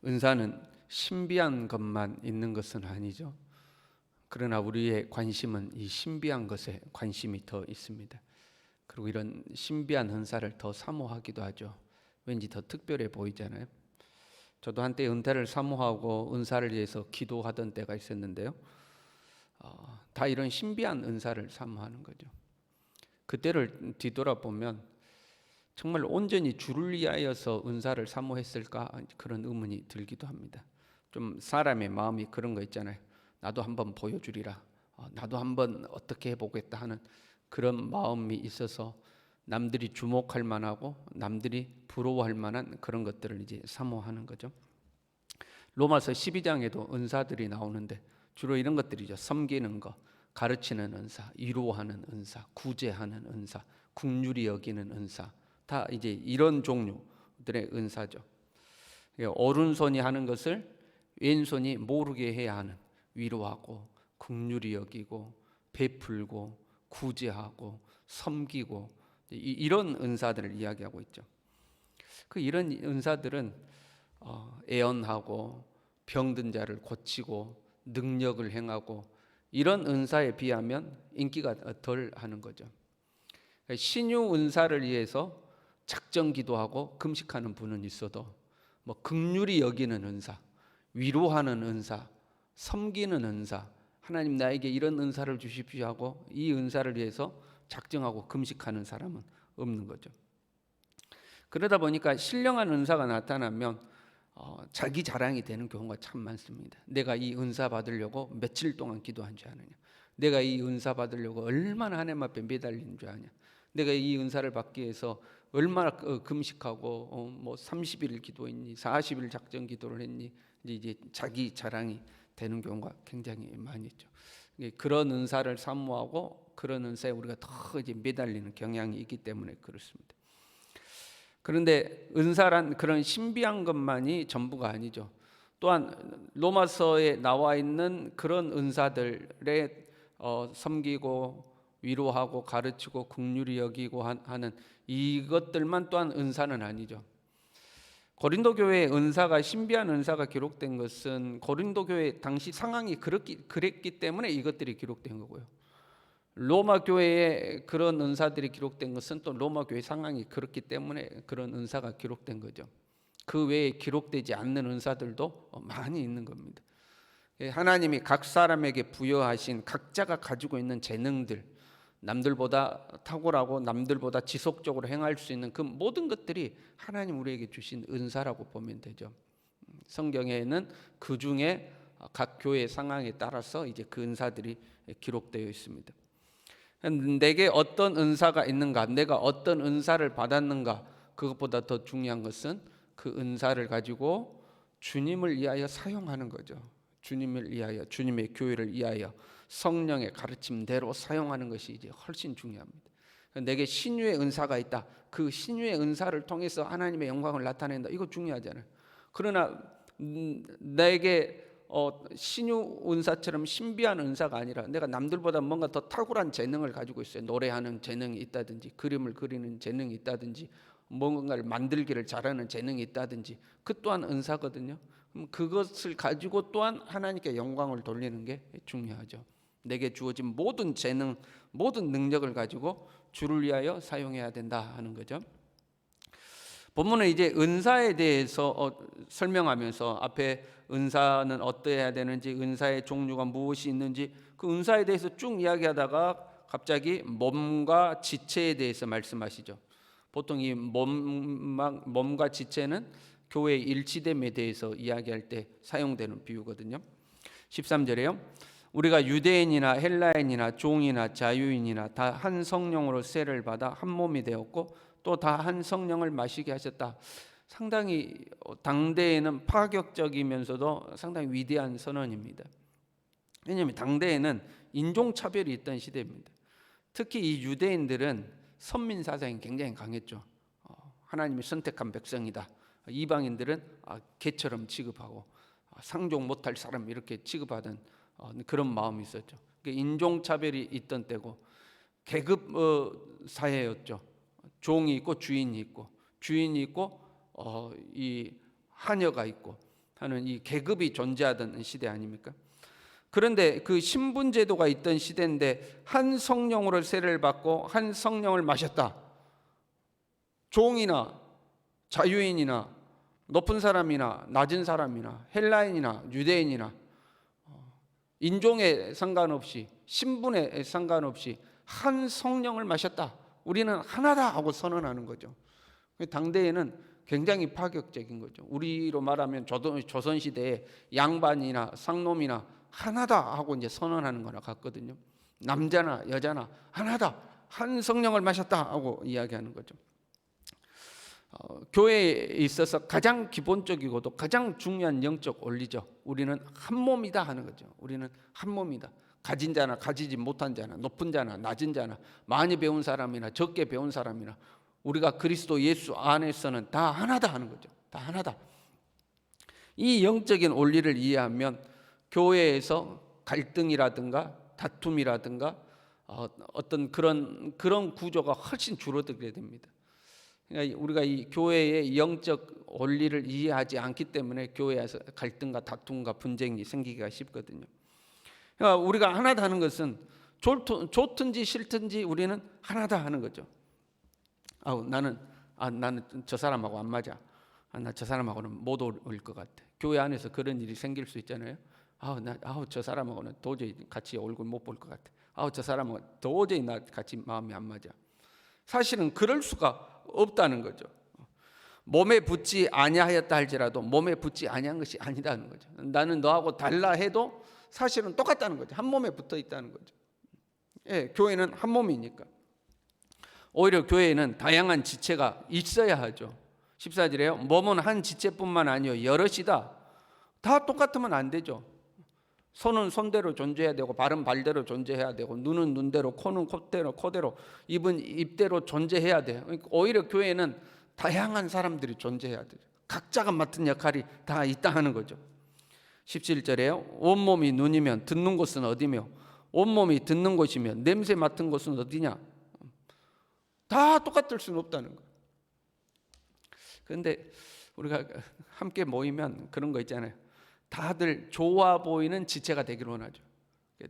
은사는 신비한 것만 있는 것은 아니죠. 그러나 우리의 관심은 이 신비한 것에 관심이 더 있습니다. 그리고 이런 신비한 은사를 더 사모하기도 하죠. 왠지 더 특별해 보이잖아요. 저도 한때 은혜를 사모하고 은사를 위해서 기도하던 때가 있었는데요. 다 이런 신비한 은사를 사모하는 거죠. 그때를 뒤돌아보면 정말 온전히 주를 위하여서 은사를 사모했을까 그런 의문이 들기도 합니다. 좀 사람의 마음이 그런 거 있잖아요. 나도 한번 보여주리라. 나도 한번 어떻게 해보겠다 하는 그런 마음이 있어서 남들이 주목할 만하고 남들이 부러워할 만한 그런 것들을 이제 사모하는 거죠. 로마서 12장에도 은사들이 나오는데 주로 이런 것들이죠. 섬기는 것, 가르치는 은사, 위로하는 은사, 구제하는 은사, 긍휼히 여기는 은사, 다 이제 이런 종류들의 은사죠. 오른손이 하는 것을 왼손이 모르게 해야 하는, 위로하고 긍휼히 여기고 베풀고 구제하고 섬기고 이런 은사들을 이야기하고 있죠. 이런 은사들은 애언하고 병든 자를 고치고 능력을 행하고 이런 은사에 비하면 인기가 덜 하는 거죠. 신유 은사를 위해서 작정 기도하고 금식하는 분은 있어도 긍휼히 여기는 은사, 위로하는 은사, 섬기는 은사, 하나님 나에게 이런 은사를 주십시오 하고 이 은사를 위해서 작정하고 금식하는 사람은 없는 거죠. 그러다 보니까 신령한 은사가 나타나면 자기 자랑이 되는 경우가 참 많습니다. 내가 이 은사 받으려고 며칠 동안 기도한 줄 아느냐, 내가 이 은사 받으려고 얼마나 하나님 앞에 매달린 줄 아냐, 내가 이 은사를 받기 위해서 얼마나 금식하고 30일 기도했니, 40일 작정 기도를 했니, 이제 자기 자랑이 되는 경우가 굉장히 많이 있죠. 그런 은사를 사모하고 그런 은사에 우리가 더 이제 매달리는 경향이 있기 때문에 그렇습니다. 그런데 은사란 그런 신비한 것만이 전부가 아니죠. 또한 로마서에 나와 있는 그런 은사들에 섬기고 위로하고 가르치고 긍휼히 여기고 하는 이것들만 또한 은사는 아니죠. 고린도 교회의 은사가 신비한 은사가 기록된 것은 고린도 교회 당시 상황이 그랬기 때문에 이것들이 기록된 거고요. 로마 교회에 그런 은사들이 기록된 것은 또 로마 교회 상황이 그렇기 때문에 그런 은사가 기록된 거죠. 그 외에 기록되지 않는 은사들도 많이 있는 겁니다. 하나님이 각 사람에게 부여하신 각자가 가지고 있는 재능들, 남들보다 탁월하고 남들보다 지속적으로 행할 수 있는 그 모든 것들이 하나님 우리에게 주신 은사라고 보면 되죠. 성경에는 그 중에 각 교회 상황에 따라서 이제 그 은사들이 기록되어 있습니다. 내게 어떤 은사가 있는가, 내가 어떤 은사를 받았는가, 그것보다 더 중요한 것은 그 은사를 가지고 주님을 위하여 사용하는 거죠. 주님을 위하여, 주님의 교회를 위하여 성령의 가르침대로 사용하는 것이 이제 훨씬 중요합니다. 내게 신유의 은사가 있다. 그 신유의 은사를 통해서 하나님의 영광을 나타낸다. 이거 중요하잖아요. 그러나 내게 신유 은사처럼 신비한 은사가 아니라 내가 남들보다 뭔가 더 탁월한 재능을 가지고 있어요. 노래하는 재능이 있다든지, 그림을 그리는 재능이 있다든지, 뭔가를 만들기를 잘하는 재능이 있다든지, 그 또한 은사거든요. 그것을 가지고 또한 하나님께 영광을 돌리는 게 중요하죠. 내게 주어진 모든 재능, 모든 능력을 가지고 주를 위하여 사용해야 된다 하는 거죠. 본문은 이제 은사에 대해서 설명하면서 앞에 은사는 어떠해야 되는지, 은사의 종류가 무엇이 있는지 그 은사에 대해서 쭉 이야기하다가 갑자기 몸과 지체에 대해서 말씀하시죠. 보통 이 몸과 지체는 교회의 일치됨에 대해서 이야기할 때 사용되는 비유거든요. 13절에요. 우리가 유대인이나 헬라인이나 종이나 자유인이나 다 한 성령으로 세를 받아 한 몸이 되었고 또 다 한 성령을 마시게 하셨다. 상당히 당대에는 파격적이면서도 상당히 위대한 선언입니다. 왜냐하면 당대에는 인종차별이 있던 시대입니다. 특히 이 유대인들은 선민 사상이 굉장히 강했죠. 하나님이 선택한 백성이다. 이방인들은 개처럼 취급하고 상종 못할 사람 이렇게 취급하던 그런 마음이 있었죠. 인종차별이 있던 때고 계급 사회였죠. 종이 있고 주인이 있고, 주인이 있고 이 하녀가 있고, 하는 이 계급이 존재하던 시대 아닙니까? 그런데 그 신분제도가 있던 시대인데 한 성령으로 세례를 받고 한 성령을 마셨다. 종이나 자유인이나 높은 사람이나 낮은 사람이나 헬라인이나 유대인이나 인종에 상관없이 신분에 상관없이 한 성령을 마셨다. 우리는 하나다 하고 선언하는 거죠. 당대에는 굉장히 파격적인 거죠. 우리로 말하면 조선시대에 양반이나 상놈이나 하나다 하고 이제 선언하는 거나 같거든요. 남자나 여자나 하나다, 한 성령을 마셨다 하고 이야기하는 거죠. 교회에 있어서 가장 기본적이고도 가장 중요한 영적 원리죠. 우리는 한 몸이다 하는 거죠. 우리는 한 몸이다. 가진 자나 가지지 못한 자나 높은 자나 낮은 자나 많이 배운 사람이나 적게 배운 사람이나 우리가 그리스도 예수 안에서는 다 하나다 하는 거죠. 다 하나다. 이 영적인 원리를 이해하면 교회에서 갈등이라든가 다툼이라든가 어떤 그런 구조가 훨씬 줄어들게 됩니다. 그러니까 우리가 이 교회의 영적 원리를 이해하지 않기 때문에 교회에서 갈등과 다툼과 분쟁이 생기기가 쉽거든요. 그러니까 우리가 하나다 하는 것은 좋든지 싫든지 우리는 하나다 하는 거죠. 나는 저 사람하고 안 맞아. 나 저 사람하고는 못 어울릴 것 같아. 교회 안에서 그런 일이 생길 수 있잖아요. 저 사람하고는 도저히 같이 얼굴 못 볼 것 같아. 저 사람하고 도저히 나 같이 마음이 안 맞아. 사실은 그럴 수가 없다는 거죠. 몸에 붙지 아니하였다 할지라도 몸에 붙지 아니한 것이 아니다는 거죠. 나는 너하고 달라 해도 사실은 똑같다는 거죠. 한 몸에 붙어 있다는 거죠. 예, 교회는 한 몸이니까. 오히려 교회에는 다양한 지체가 있어야 하죠. 14절에요. 몸은 한 지체뿐만 아니요 여럿이다. 다 똑같으면 안 되죠. 손은 손대로 존재해야 되고 발은 발대로 존재해야 되고 눈은 눈대로 코는 코대로 입은 입대로 존재해야 돼요. 오히려 교회는 다양한 사람들이 존재해야 돼요. 각자가 맡은 역할이 다 있다 하는 거죠. 17절에요. 온몸이 눈이면 듣는 곳은 어디며 온몸이 듣는 곳이면 냄새 맡은 곳은 어디냐. 다 똑같을 수는 없다는 거예요. 그런데 우리가 함께 모이면 그런 거 있잖아요. 다들 좋아 보이는 지체가 되기를 원하죠.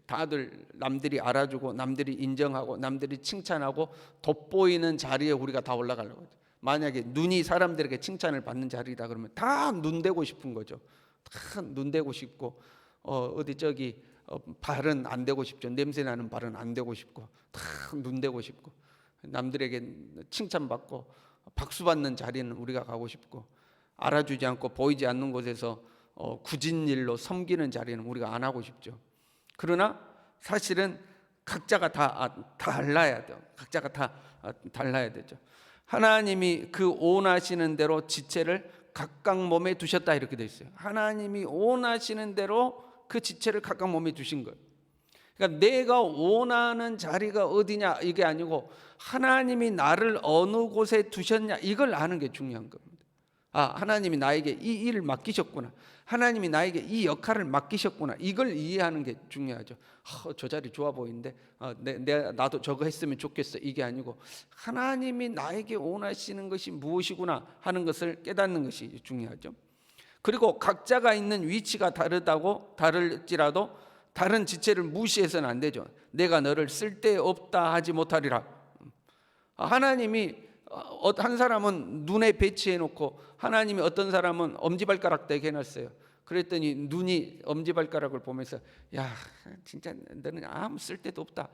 다들 남들이 알아주고 남들이 인정하고 남들이 칭찬하고 돋보이는 자리에 우리가 다 올라가려고 하죠. 만약에 눈이 사람들에게 칭찬을 받는 자리다 그러면 다 눈대고 싶은 거죠. 다 눈대고 싶고 발은 안 대고 싶죠. 냄새 나는 발은 안 대고 싶고 다 눈대고 싶고 남들에게 칭찬받고 박수 받는 자리는 우리가 가고 싶고 알아주지 않고 보이지 않는 곳에서 굳은 일로 섬기는 자리는 우리가 안 하고 싶죠. 그러나 사실은 각자가 다 달라야 돼요. 각자가 다 달라야 되죠. 하나님이 그 원하시는 대로 지체를 각각 몸에 두셨다 이렇게 돼 있어요. 하나님이 원하시는 대로 그 지체를 각각 몸에 두신 거예요. 그러니까 내가 원하는 자리가 어디냐 이게 아니고 하나님이 나를 어느 곳에 두셨냐 이걸 아는 게 중요한 겁니다. 하나님이 나에게 이 일을 맡기셨구나. 하나님이 나에게 이 역할을 맡기셨구나. 이걸 이해하는 게 중요하죠. 저 자리 좋아 보이는데 나도 저거 했으면 좋겠어. 이게 아니고 하나님이 나에게 원하시는 것이 무엇이구나 하는 것을 깨닫는 것이 중요하죠. 그리고 각자가 있는 위치가 다를지라도 다른 지체를 무시해서는 안 되죠. 내가 너를 쓸데없다 하지 못하리라. 하나님이 한 사람은 눈에 배치해 놓고 하나님이 어떤 사람은 엄지발가락 대게 해놨어요. 그랬더니 눈이 엄지발가락을 보면서 야 진짜 너는 아무 쓸데도 없다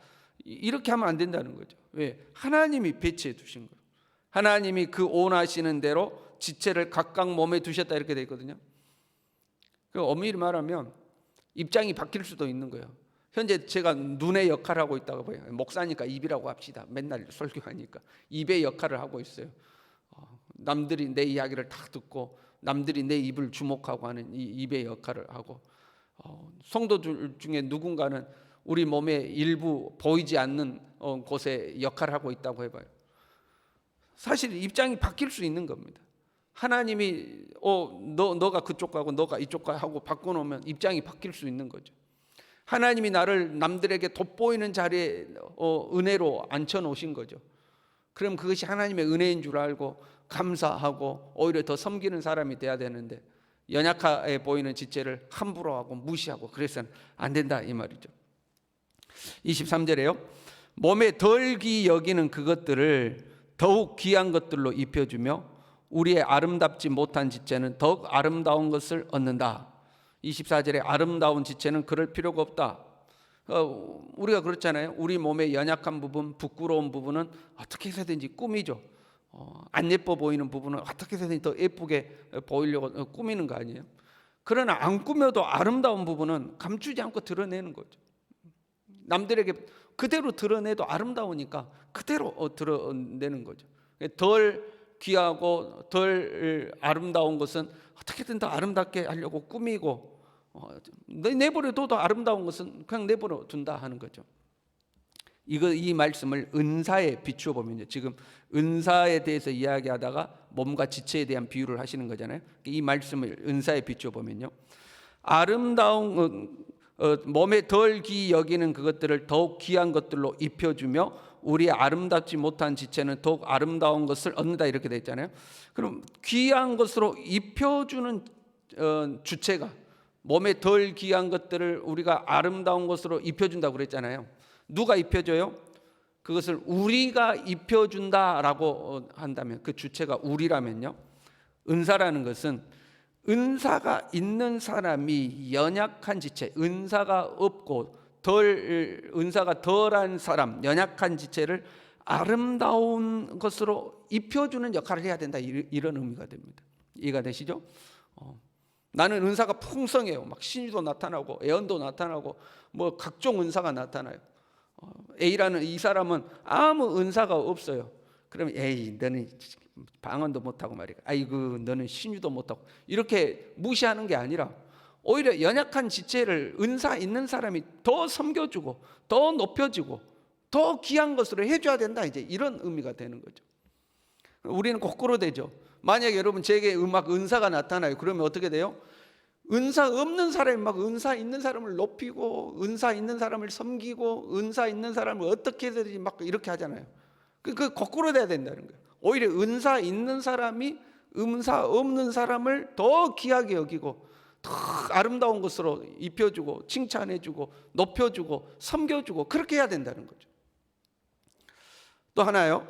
이렇게 하면 안 된다는 거죠. 왜? 하나님이 배치해 두신 거예요. 하나님이 그 원하시는 대로 지체를 각각 몸에 두셨다 이렇게 되어 있거든요. 엄밀히 말하면 입장이 바뀔 수도 있는 거예요. 현재 제가 눈의 역할을 하고 있다고 봐요. 목사니까 입이라고 합시다. 맨날 설교하니까 입의 역할을 하고 있어요. 남들이 내 이야기를 다 듣고 남들이 내 입을 주목하고 하는 이 입의 역할을 하고 성도들 중에 누군가는 우리 몸의 일부 보이지 않는 곳에 역할을 하고 있다고 해봐요. 사실 입장이 바뀔 수 있는 겁니다. 하나님이 너가 그쪽 가고 너가 이쪽 가 하고 바꿔놓으면 입장이 바뀔 수 있는 거죠. 하나님이 나를 남들에게 돋보이는 자리에 은혜로 앉혀놓으신 거죠. 그럼 그것이 하나님의 은혜인 줄 알고 감사하고 오히려 더 섬기는 사람이 돼야 되는데 연약해 보이는 지체를 함부로 하고 무시하고 그래서는 안 된다 이 말이죠. 23절에요. 몸에 덜 귀히 여기는 그것들을 더욱 귀한 것들로 입혀주며 우리의 아름답지 못한 지체는 더욱 아름다운 것을 얻는다. 24절에 아름다운 지체는 그럴 필요가 없다. 우리가 그렇잖아요. 우리 몸의 연약한 부분, 부끄러운 부분은 어떻게 해서든지 꾸미죠. 안 예뻐 보이는 부분은 어떻게 해서든지 더 예쁘게 보이려고 꾸미는 거 아니에요. 그러나 안 꾸며도 아름다운 부분은 감추지 않고 드러내는 거죠. 남들에게 그대로 드러내도 아름다우니까 그대로 드러내는 거죠. 덜 귀하고 덜 아름다운 것은 어떻게든 더 아름답게 하려고 꾸미고, 내버려둬도 아름다운 것은 그냥 내버려 둔다 하는 거죠. 이 말씀을 은사에 비추어 보면요, 지금 은사에 대해서 이야기하다가 몸과 지체에 대한 비유를 하시는 거잖아요. 이 말씀을 은사에 비추어 보면요, 아름다운 몸에 덜 귀히 여기는 그것들을 더욱 귀한 것들로 입혀주며 우리의 아름답지 못한 지체는 더욱 아름다운 것을 얻는다 이렇게 되어 있잖아요. 그럼 귀한 것으로 입혀주는 주체가, 몸에 덜 귀한 것들을 우리가 아름다운 것으로 입혀준다고 그랬잖아요. 누가 입혀줘요? 그것을 우리가 입혀준다라고 한다면, 그 주체가 우리라면요, 은사라는 것은 은사가 있는 사람이 연약한 지체, 은사가 없고 은사가 덜한 사람, 연약한 지체를 아름다운 것으로 입혀주는 역할을 해야 된다, 이런 의미가 됩니다. 이해가 되시죠? 나는 은사가 풍성해요. 막 신유도 나타나고 애언도 나타나고 뭐 각종 은사가 나타나요. A라는 이 사람은 아무 은사가 없어요. 그러면 에이, 너는 방언도 못하고 말이야, 아이고 너는 신유도 못하고, 이렇게 무시하는 게 아니라 오히려 연약한 지체를 은사 있는 사람이 더 섬겨주고 더 높여주고 더 귀한 것으로 해줘야 된다, 이제 이런 의미가 되는 거죠. 우리는 거꾸로 되죠. 만약에 여러분 제게 막 은사가 나타나요. 그러면 어떻게 돼요? 은사 없는 사람이 막 은사 있는 사람을 높이고 은사 있는 사람을 섬기고 은사 있는 사람을 어떻게 해야지 막 이렇게 하잖아요. 그 거꾸로 돼야 된다는 거예요. 오히려 은사 있는 사람이 은사 없는 사람을 더 귀하게 여기고 더 아름다운 것으로 입혀주고 칭찬해주고 높여주고 섬겨주고 그렇게 해야 된다는 거죠. 또 하나요,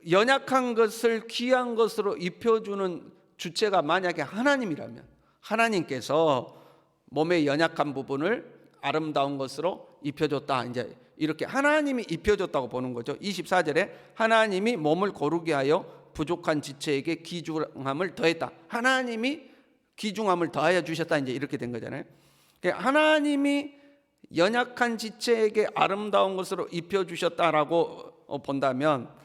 연약한 것을 귀한 것으로 입혀주는 주체가 만약에 하나님이라면, 하나님께서 몸의 연약한 부분을 아름다운 것으로 입혀줬다, 이제 이렇게 하나님이 입혀줬다고 보는 거죠. 24절에 하나님이 몸을 고르게 하여 부족한 지체에게 귀중함을 더했다. 하나님이 귀중함을 더하여 주셨다, 이제 이렇게 된 거잖아요. 하나님이 연약한 지체에게 아름다운 것으로 입혀주셨다라고 본다면,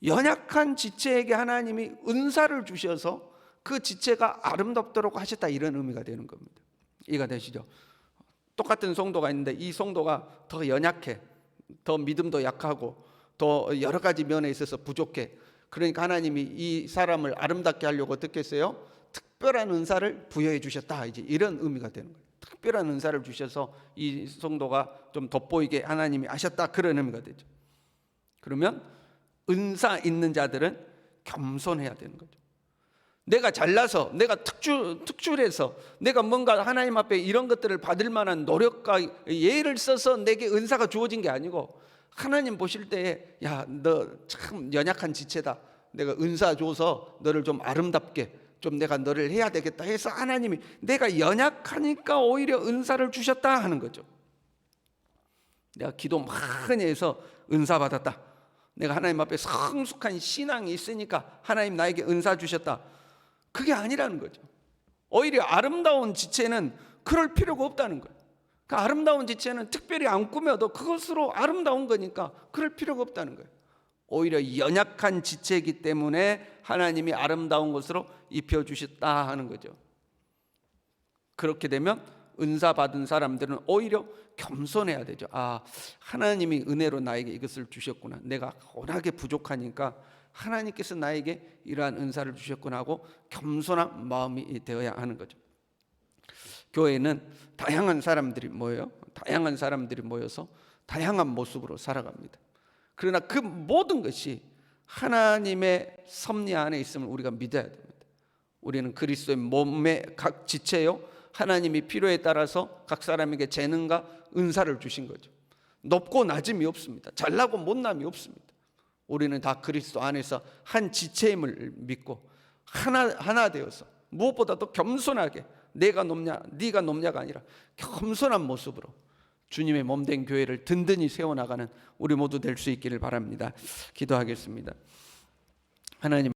연약한 지체에게 하나님이 은사를 주셔서 그 지체가 아름답도록 하셨다, 이런 의미가 되는 겁니다. 이해가 되시죠? 똑같은 성도가 있는데 이 성도가 더 연약해, 더 믿음도 약하고 더 여러 가지 면에 있어서 부족해. 그러니까 하나님이 이 사람을 아름답게 하려고 어떻게 했어요? 특별한 은사를 부여해 주셨다, 이제 이런 의미가 되는 거예요. 특별한 은사를 주셔서 이 성도가 좀 돋보이게 하나님이 하셨다, 그런 의미가 되죠. 그러면 은사 있는 자들은 겸손해야 되는 거죠. 내가 잘나서, 내가 특출해서, 내가 뭔가 하나님 앞에 이런 것들을 받을 만한 노력과 예를 써서 내게 은사가 주어진 게 아니고, 하나님 보실 때에 야, 너 참 연약한 지체다, 내가 은사 줘서 너를 좀 아름답게 좀 내가 너를 해야 되겠다 해서 하나님이 내가 연약하니까 오히려 은사를 주셨다 하는 거죠. 내가 기도 많이 해서 은사 받았다, 내가 하나님 앞에 성숙한 신앙이 있으니까 하나님 나에게 은사 주셨다, 그게 아니라는 거죠. 오히려 아름다운 지체는 그럴 필요가 없다는 거예요. 그 아름다운 지체는 특별히 안 꾸며도 그것으로 아름다운 거니까 그럴 필요가 없다는 거예요. 오히려 연약한 지체이기 때문에 하나님이 아름다운 것으로 입혀주셨다 하는 거죠. 그렇게 되면 은사 받은 사람들은 오히려 겸손해야 되죠. 아, 하나님이 은혜로 나에게 이것을 주셨구나, 내가 워낙에 부족하니까 하나님께서 나에게 이러한 은사를 주셨구나 하고 겸손한 마음이 되어야 하는 거죠. 교회는 다양한 사람들이 모여요. 다양한 사람들이 모여서 다양한 모습으로 살아갑니다. 그러나 그 모든 것이 하나님의 섭리 안에 있음을 우리가 믿어야 됩니다. 우리는 그리스도의 몸의 각 지체요, 하나님이 필요에 따라서 각 사람에게 재능과 은사를 주신 거죠. 높고 낮음이 없습니다. 잘나고 못남이 없습니다. 우리는 다 그리스도 안에서 한 지체임을 믿고 하나 되어서 무엇보다도 겸손하게, 내가 높냐 네가 높냐가 아니라 겸손한 모습으로 주님의 몸된 교회를 든든히 세워나가는 우리 모두 될 수 있기를 바랍니다. 기도하겠습니다. 하나님,